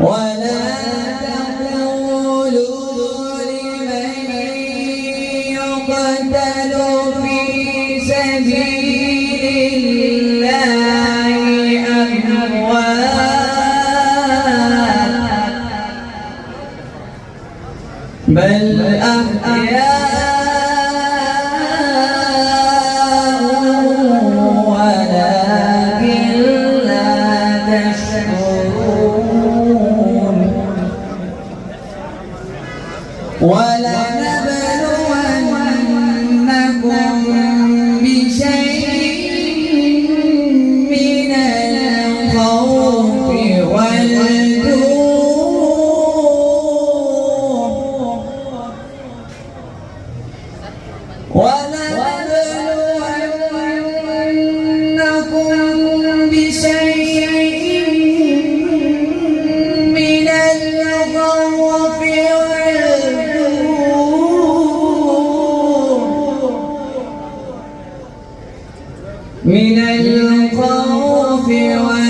ولا تقولوا لمن يقتل في سبيل الله أموات بل أحياء ولكن لا تشعرون ولنبلونكم بشيء من الخوف والجوع ولنبلونكم بشيء من الخوف والجوع